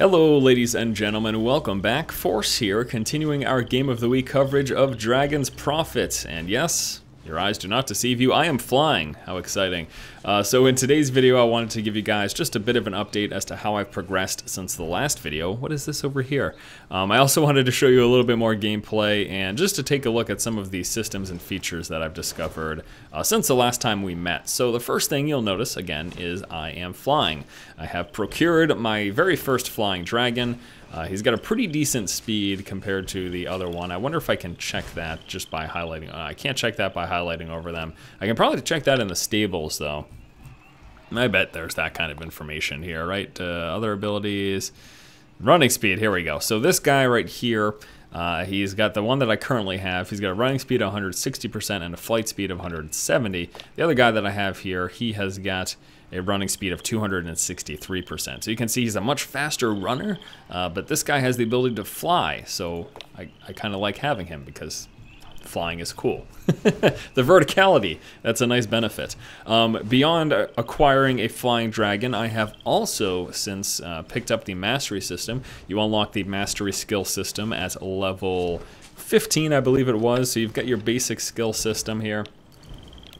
Hello ladies and gentlemen, welcome back. Force here, continuing our Game of the Week coverage of Dragon's Prophet. And yes, your eyes do not deceive you, I am flying. How exciting. So in today's video I wanted to give you guys just a bit of an update as to how I've progressed since the last video. What is this over here? I also wanted to show you a little bit more gameplay and just to take a look at some of the systems and features that I've discovered since the last time we met. So the first thing you'll notice, again, is I am flying. I have procured my very first flying dragon. He's got a pretty decent speed compared to the other one. I wonder if I can check that just by highlighting. I can't check that by highlighting over them. I can probably check that in the stables, though. I bet there's that kind of information here, right? Other abilities. Running speed, here we go. So this guy right here, he's got the one that I currently have. He's got a running speed of 160% and a flight speed of 170. The other guy that I have here, he has got a running speed of 263%. So you can see he's a much faster runner, but this guy has the ability to fly. So I kind of like having him because flying is cool. The verticality, that's a nice benefit. Beyond acquiring a flying dragon, I have also since picked up the mastery system. You unlock the mastery skill system at level 15, I believe it was. So you've got your basic skill system here.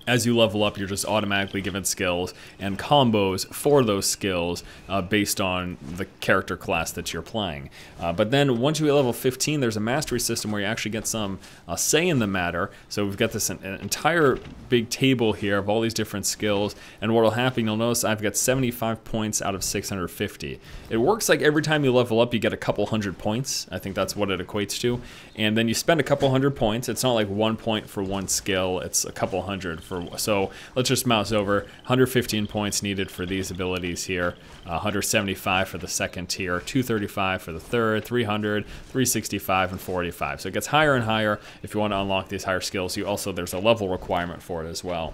As you level up, you're just automatically given skills and combos for those skills based on the character class that you're playing. But then once you hit level 15, there's a mastery system where you actually get some say in the matter. So we've got this entire big table here of all these different skills. And what will happen, you'll notice I've got 75 points out of 650. It works like every time you level up, you get a couple hundred points. I think that's what it equates to. And then you spend a couple hundred points. It's not like 1 point for one skill. It's a couple hundred for. So let's just mouse over. 115 points needed for these abilities here. 175 for the second tier, 235 for the third, 300, 365, and 485. So it gets higher and higher if you want to unlock these higher skills. There's a level requirement for it as well.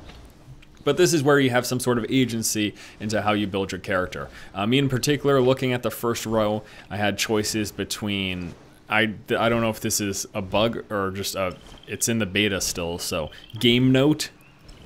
But this is where you have some sort of agency into how you build your character. Me in particular, looking at the first row, I had choices between I don't know if this is a bug or just it's in the beta still, so game note.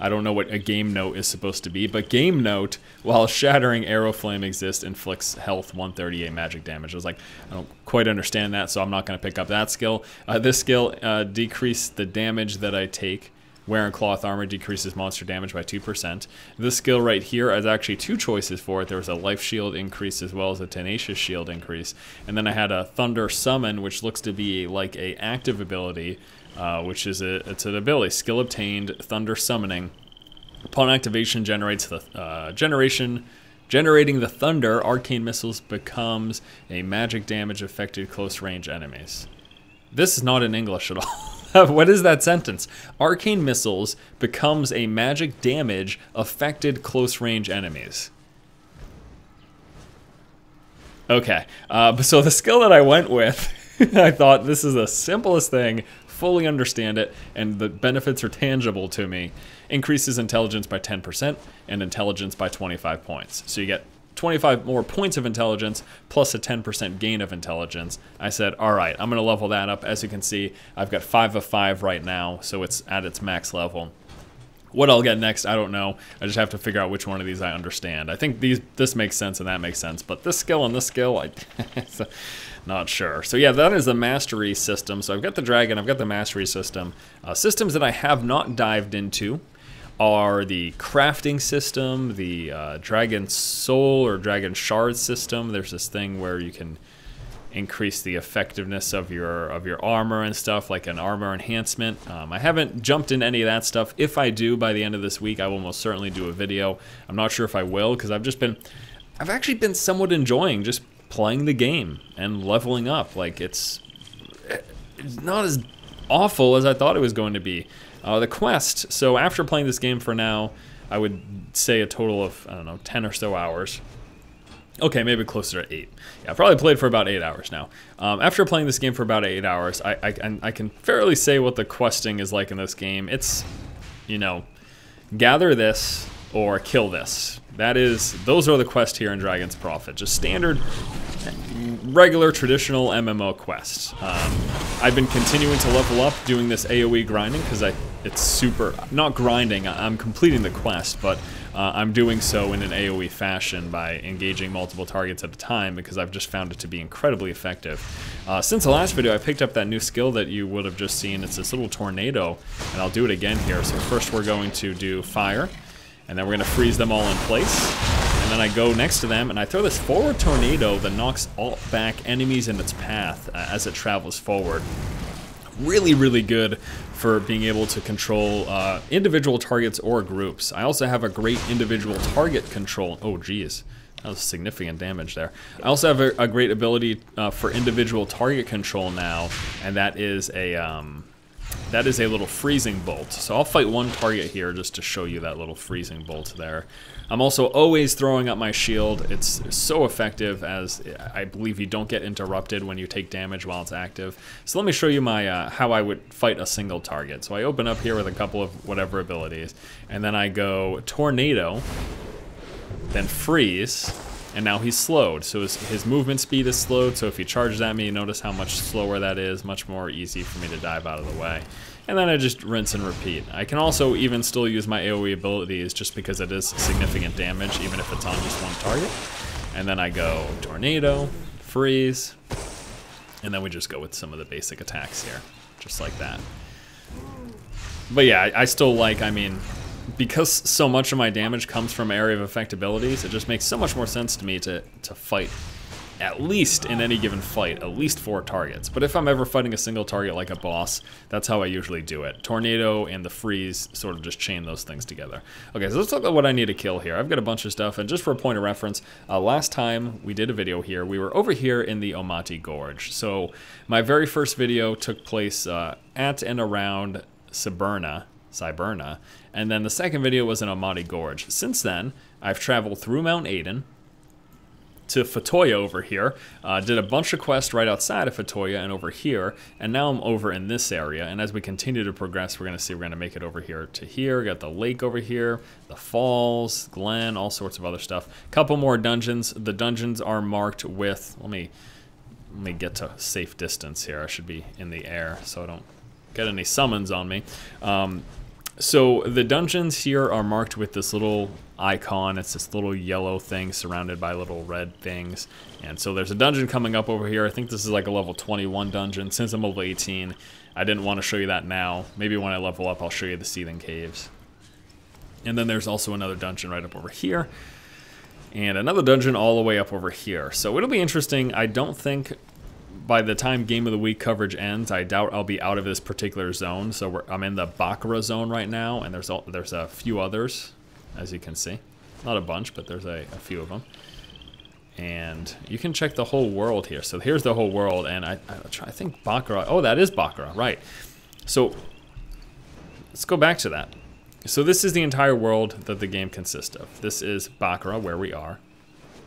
I don't know what a game note is supposed to be, but game note, while shattering arrow flame exists, inflicts health 138 magic damage. I was like, I don't quite understand that, so I'm not going to pick up that skill. This skill decreases the damage that I take. Wearing cloth armor decreases monster damage by 2%. This skill right here has actually two choices for it. There was a life shield increase as well as a tenacious shield increase. And then I had a thunder summon, which looks to be like a active ability, which is it's an ability. Skill obtained, thunder summoning. Upon activation generates the generating the thunder, arcane missiles becomes a magic damage affected close range enemies. This is not in English at all. What is that sentence? Arcane missiles becomes a magic damage affected close range enemies. Okay, so the skill that I went with, I thought this is the simplest thing, fully understand it, and the benefits are tangible to me. Increases intelligence by 10% and intelligence by 25 points. So you get 25 more points of intelligence plus a 10% gain of intelligence. I said, all right, I'm going to level that up. As you can see, I've got 5 of 5 right now, so it's at its max level. What I'll get next, I don't know. I just have to figure out which one of these I understand. I think this makes sense and that makes sense, but this skill and this skill, not sure. So yeah, that is the mastery system. So I've got the dragon, I've got the mastery system. Systems that I have not dived into are the crafting system, the dragon soul or dragon shard system. There's this thing where you can increase the effectiveness of your armor and stuff, like an armor enhancement. I haven't jumped in any of that stuff. If I do by the end of this week, I will most certainly do a video. I'm not sure if I will because I've actually been somewhat enjoying just playing the game and leveling up. Like it's not as awful as I thought it was going to be. The quest, so after playing this game for now, I would say a total of, I don't know, 10 or so hours. Okay, maybe closer to 8. Yeah, I probably played for about 8 hours now. After playing this game for about 8 hours, I can fairly say what the questing is like in this game. It's, you know, gather this or kill this. Those are the quests here in Dragon's Prophet. Just standard, regular, traditional MMO quests. I've been continuing to level up doing this AoE grinding because I it's super, not grinding, I'm completing the quest, but I'm doing so in an AoE fashion by engaging multiple targets at a time because I've just found it to be incredibly effective. Since the last video, I picked up that new skill that you would have just seen. It's this little tornado, and I'll do it again here. So first we're going to do fire, and then we're going to freeze them all in place. And then I go next to them, and I throw this forward tornado that knocks all back enemies in its path as it travels forward. Really, really good for being able to control individual targets or groups. I also have a great individual target control. Oh, geez. That was significant damage there. I also have a great ability for individual target control now, and that is a little freezing bolt. So I'll fight one target here just to show you that little freezing bolt there. I'm also always throwing up my shield. It's so effective, as I believe you don't get interrupted when you take damage while it's active. So let me show you my how I would fight a single target. So I open up here with a couple of whatever abilities, and then I go tornado, then freeze, and now he's slowed. So his movement speed is slowed, so if he charges at me, notice how much slower that is, much more easy for me to dive out of the way. And then I just rinse and repeat. I can also even still use my AoE abilities just because it is significant damage, even if it's on just one target. And then I go tornado, freeze, and then we just go with some of the basic attacks here, just like that. But yeah, I still like, I mean, because so much of my damage comes from area of effect abilities, it just makes so much more sense to me to fight, at least in any given fight, at least 4 targets. But if I'm ever fighting a single target like a boss, that's how I usually do it. Tornado and the freeze sort of just chain those things together. Okay, so let's look at what I need to kill here. I've got a bunch of stuff, and just for a point of reference, last time we did a video here, we were over here in the Omati Gorge. So my very first video took place at and around Siberna, and then the second video was in Omati Gorge. Since then, I've traveled through Mount Aden to Fatoya over here, did a bunch of quests right outside of Fatoya and over here, and now I'm over in this area. And as we continue to progress, we're gonna make it over here to here. Got the lake over here, the falls, Glen, all sorts of other stuff. Couple more dungeons. The dungeons are marked with, let me get to safe distance here. I should be in the air so I don't get any summons on me. So the dungeons here are marked with this little icon. It's this little yellow thing surrounded by little red things. And so there's a dungeon coming up over here. I think this is like a level 21 dungeon. Since I'm level 18, I didn't want to show you that now. Maybe when I level up, I'll show you the Seething Caves. And then there's also another dungeon right up over here. And another dungeon all the way up over here. So it'll be interesting. I don't think by the time Game of the Week coverage ends, I doubt I'll be out of this particular zone. So I'm in the Bakra zone right now, and there's a few others, as you can see. Not a bunch, but there's a few of them. And you can check the whole world here. So here's the whole world, and I think Bakra, oh, that is Bakra, right. So let's go back to that. So this is the entire world that the game consists of. This is Bakra, where we are.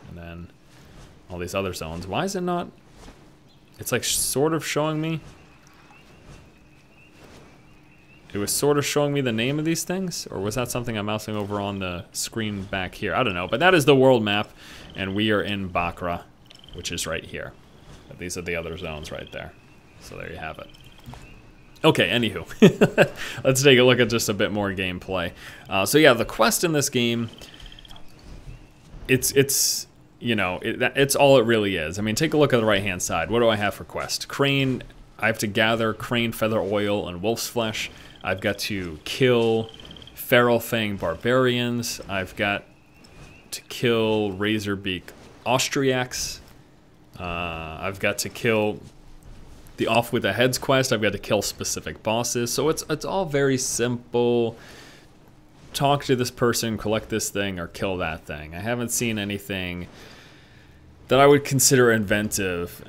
And then all these other zones. Why is it not... It's like sort of showing me. It was sort of showing me the name of these things, or was that something I'm mousing over on the screen back here? I don't know, but that is the world map, and we are in Bakra, which is right here. But these are the other zones right there. So there you have it. Okay, anywho, let's take a look at just a bit more gameplay. So yeah, the quest in this game, it's you know, it's all it really is. I mean, take a look at the right-hand side. What do I have for quest? Crane, I have to gather crane feather oil and wolf's flesh. I've got to kill feral fang barbarians. I've got to kill razorbeak Austriacs. I've got to kill the Off with the Heads quest. I've got to kill specific bosses. So it's all very simple. Talk to this person, collect this thing, or kill that thing. I haven't seen anything that I would consider inventive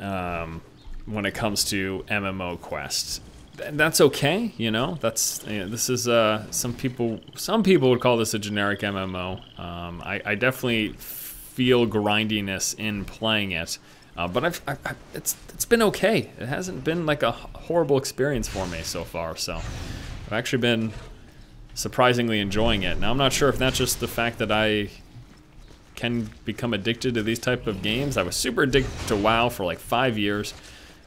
when it comes to MMO quests. That's okay, you know. That's, you know, this is some people would call this a generic MMO. I definitely feel grindiness in playing it, but it's been okay. It hasn't been like a horrible experience for me so far. So I've actually been surprisingly enjoying it. Now I'm not sure if that's just the fact that I can become addicted to these type of games. I was super addicted to WoW for like 5 years.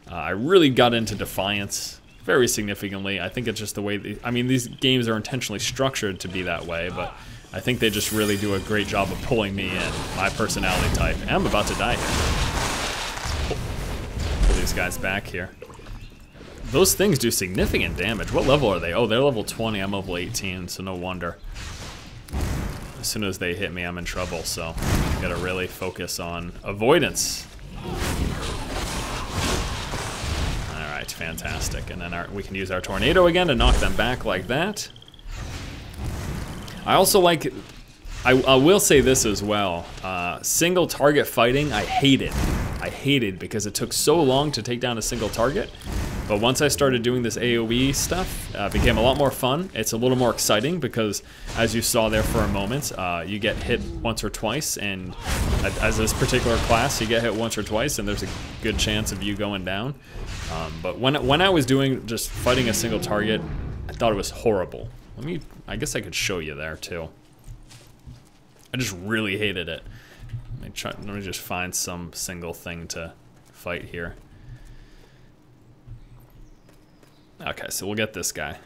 I really got into Defiance very significantly. I think it's just the way, I mean, these games are intentionally structured to be that way, but I think they just really do a great job of pulling me in, my personality type. And I'm about to die here. Pull these guys back here. Those things do significant damage. What level are they? Oh, they're level 20, I'm level 18, so no wonder. As soon as they hit me, I'm in trouble, so I gotta really focus on avoidance. Alright, fantastic. And then we can use our tornado again to knock them back like that. I also like, I will say this as well, single target fighting I hated. I hated because it took so long to take down a single target. But once I started doing this AoE stuff, it became a lot more fun. It's a little more exciting because, as you saw there for a moment, you get hit once or twice, and as this particular class, you get hit once or twice, and there's a good chance of you going down. But when I was doing just fighting a single target, I thought it was horrible. I guess I could show you there too. I just really hated it. Let me just find some single thing to fight here. Okay, so we'll get this guy.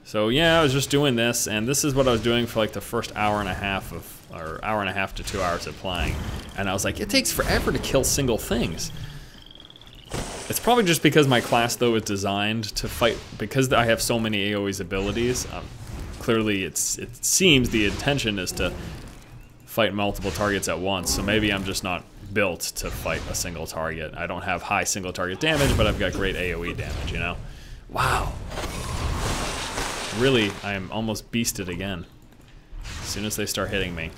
So yeah, I was just doing this, and this is what I was doing for like the first hour and a half to 2 hours of playing. And I was like, it takes forever to kill single things. It's probably just because my class though is designed to fight, because I have so many AoE's abilities. Clearly it seems the intention is to fight multiple targets at once, so maybe I'm just not built to fight a single target. I don't have high single target damage, but I've got great AoE damage, you know? Wow. Really, I am almost beasted again as soon as they start hitting me.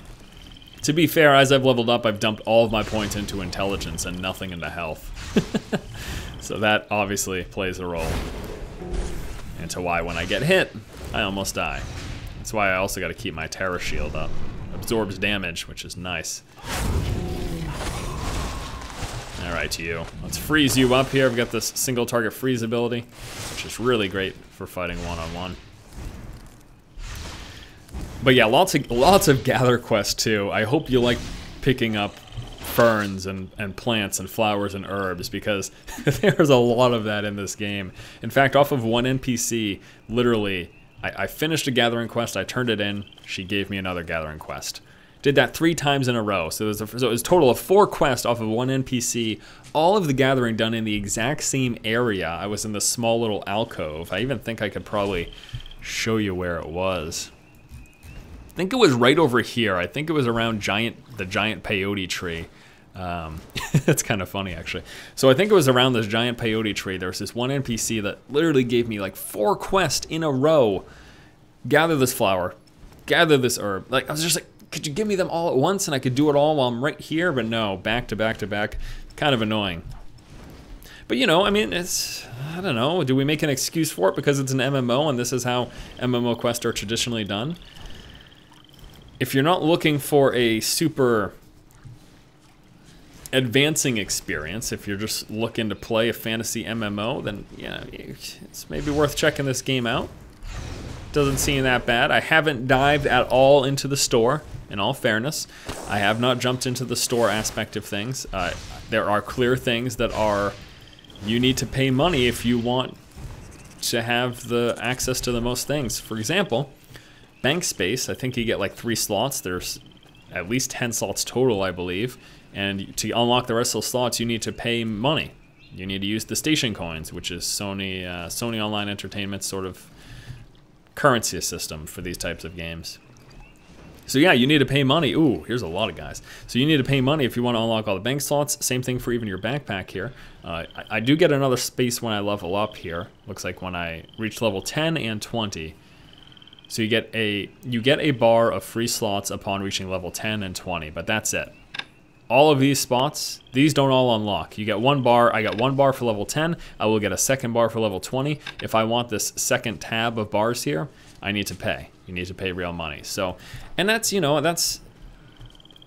To be fair, as I've leveled up, I've dumped all of my points into intelligence and nothing into health. So that obviously plays a role into why when I get hit, I almost die. That's why I also got to keep my terror shield up. Absorbs damage, which is nice. Alright, you. Let's freeze you up here. I've got this single target freeze ability, which is really great for fighting one-on-one. But yeah, lots of gather quests too. I hope you like picking up ferns and plants and flowers and herbs, because there's a lot of that in this game. In fact, off of one NPC, literally, I finished a gathering quest, I turned it in, she gave me another gathering quest. Did that 3 times in a row, so it was a total of 4 quests off of one NPC, all of the gathering done in the exact same area. I was in this small little alcove. I even think I could probably show you where it was. I think it was right over here. I think it was around the giant peyote tree. It's kind of funny, actually. So I think it was around this giant peyote tree. There was this one NPC that literally gave me like 4 quests in a row. Gather this flower, gather this herb. Like, I was just like, could you give me them all at once and I could do it all while I'm right here? But no, back to back to back. Kind of annoying. But you know, I mean, I don't know, do we make an excuse for it because it's an MMO and this is how MMO quests are traditionally done? If you're not looking for a super advancing experience, if you're just looking to play a fantasy MMO, then yeah, it's maybe worth checking this game out. Doesn't seem that bad. I haven't dived at all into the store, in all fairness. I have not jumped into the store aspect of things. There are clear things that are, you need to pay money if you want to have the access to the most things. For example, bank space, I think you get like 3 slots. There's at least 10 slots total, I believe. And to unlock the rest of the slots, you need to pay money. You need to use the station coins, which is Sony Online Entertainment's sort of currency system for these types of games. So yeah, you need to pay money. Ooh, here's a lot of guys. So you need to pay money if you want to unlock all the bank slots. Same thing for even your backpack here. I do get another space when I level up here. Looks like when I reach level 10 and 20. So you get a bar of free slots upon reaching level 10 and 20, but that's it. All of these spots, these don't all unlock. You get 1 bar, I got 1 bar for level 10, I will get a 2nd bar for level 20. If I want this 2nd tab of bars here, I need to pay. You need to pay real money. So, and that's, you know, that's,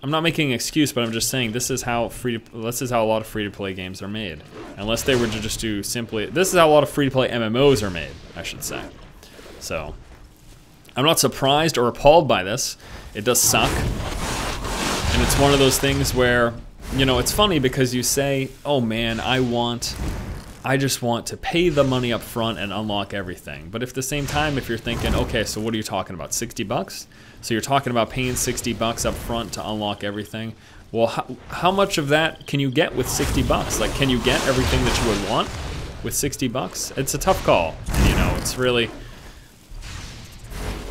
I'm not making an excuse, but I'm just saying this is how a lot of free-to-play games are made. Unless they were to just do simply, this is how a lot of free-to-play MMOs are made, I should say. So, I'm not surprised or appalled by this. It does suck. And it's one of those things where, you know, it's funny because you say, oh man, I want I just want to pay the money up front and unlock everything. But if at the same time, if you're thinking, okay, so what are you talking about, 60 bucks? So you're talking about paying 60 bucks up front to unlock everything. Well, how much of that can you get with 60 bucks? Like, can you get everything that you would want with 60 bucks? It's a tough call. And, you know, it's really,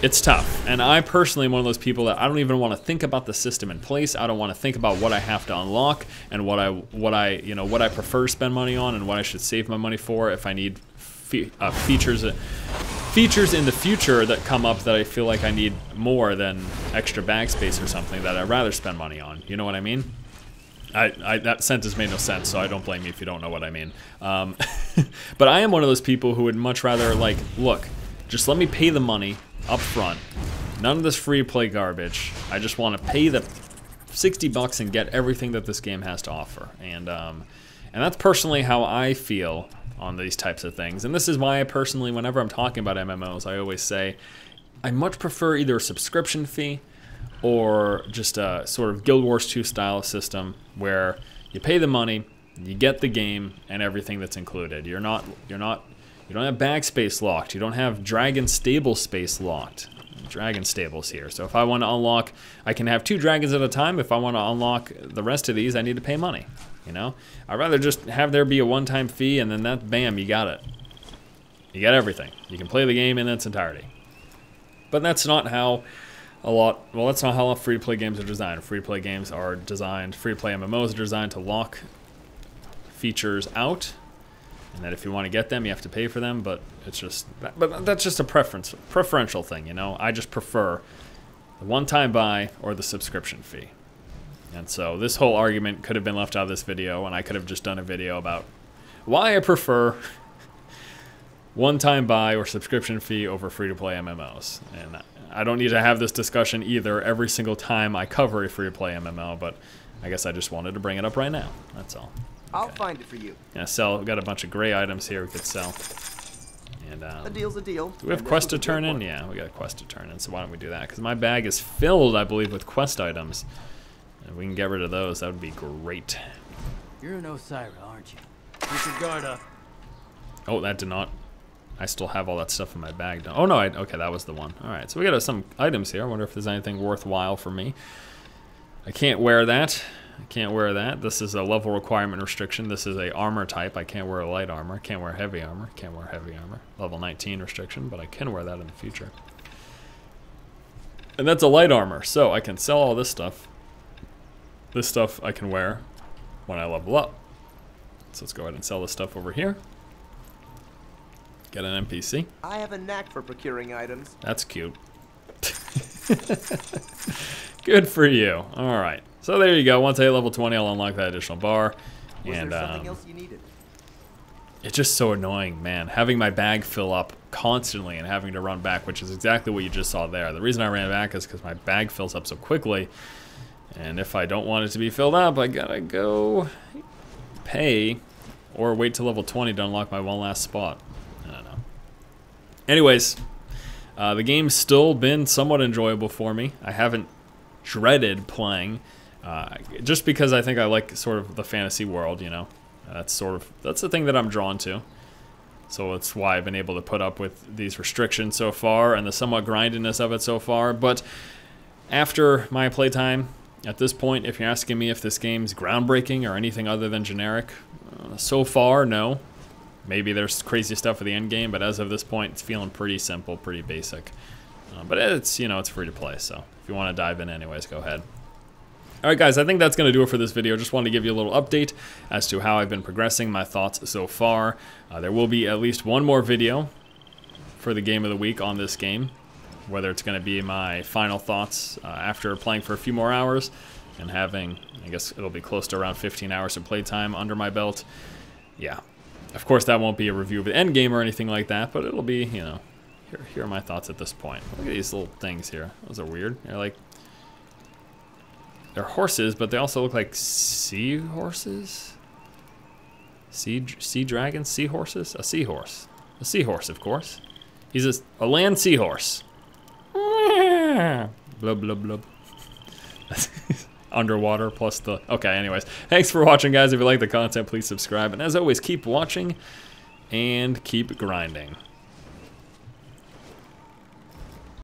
it's tough. And I personally am one of those people that I don't even want to think about the system in place. I don't want to think about what I have to unlock and what I prefer to spend money on and what I should save my money for if I need features in the future that come up that I feel like I need more than extra bag space or something that I'd rather spend money on. You know what I mean? That sentence made no sense, so I don't blame you if you don't know what I mean. But I am one of those people who would much rather, like, look, just let me pay the money up front. None of this free play garbage. I just want to pay the 60 bucks and get everything that this game has to offer. And that's personally how I feel on these types of things. And this is why I personally, whenever I'm talking about MMOs, I always say I much prefer either a subscription fee or just a sort of Guild Wars 2 style system where you pay the money, you get the game and everything that's included. You don't have bag space locked. You don't have dragon stable space locked. Dragon stables here. So if I want to unlock, I can have 2 dragons at a time. If I want to unlock the rest of these, I need to pay money. You know, I'd rather just have there be a one-time fee and then that, bam, you got it. You got everything. You can play the game in its entirety. But that's not how that's not how free-to-play games are designed. Free-to-play games are designed, free-to-play MMOs are designed to lock features out, and that if you want to get them, you have to pay for them, but that's just a preferential thing, you know? I just prefer the one-time buy or the subscription fee. And so this whole argument could have been left out of this video, and I could have just done a video about why I prefer one-time buy or subscription fee over free-to-play MMOs. And I don't need to have this discussion either every single time I cover a free-to-play MMO, but I guess I just wanted to bring it up right now. That's all. Okay. I'll find it for you. Yeah, sell. We've got a bunch of gray items here we could sell. And a deal's a deal. Do we have quest to turn in? Yeah, we got a quest to turn in, so why don't we do that? Because my bag is filled, I believe, with quest items. If we can get rid of those, that would be great. You're an Osira, aren't you? Disregard. Oh, that did not. I still have all that stuff in my bag. Oh no, okay, that was the one. All right, so we got some items here. I wonder if there's anything worthwhile for me. I can't wear that. I can't wear that. This is a level requirement restriction. This is a armor type. I can't wear a light armor. Can't wear heavy armor. Can't wear heavy armor. Level 19 restriction, but I can wear that in the future. And that's a light armor, so I can sell all this stuff. This stuff I can wear when I level up. So let's go ahead and sell this stuff over here. Get an NPC. I have a knack for procuring items. That's cute. Good for you. All right. So there you go. Once I hit level 20, I'll unlock that additional bar. Was there something else you needed? It's just so annoying, man. Having my bag fill up constantly and having to run back, which is exactly what you just saw there. The reason I ran back is because my bag fills up so quickly. And if I don't want it to be filled up, I gotta go pay or wait till level 20 to unlock my one last spot. I don't know. Anyways, the game's still been somewhat enjoyable for me. I haven't dreaded playing, just because I think I like sort of the fantasy world, you know. That's the thing that I'm drawn to. So it's why I've been able to put up with these restrictions so far and the somewhat grindiness of it so far. But after my playtime, at this point, if you're asking me if this game's groundbreaking or anything other than generic, so far, no. Maybe there's crazy stuff at the end game, but as of this point, it's feeling pretty simple, pretty basic. But it's, you know, it's free to play, so if you want to dive in anyways, go ahead. Alright guys, I think that's going to do it for this video. Just wanted to give you a little update as to how I've been progressing, my thoughts so far. There will be at least one more video for the game of the week on this game. Whether it's going to be my final thoughts after playing for a few more hours and having, I guess it'll be close to around 15 hours of playtime under my belt. Yeah. Of course, that won't be a review of the end game or anything like that, but it'll be, you know, here are my thoughts at this point. Look at these little things here. Those are weird. They're horses, but they also look like seahorses? Sea dragons? Seahorses? A seahorse. A seahorse, of course. He's a land seahorse. Blub, blub, blub. underwater plus the... Okay, anyways. Thanks for watching, guys. If you like the content, please subscribe. And as always, keep watching and keep grinding.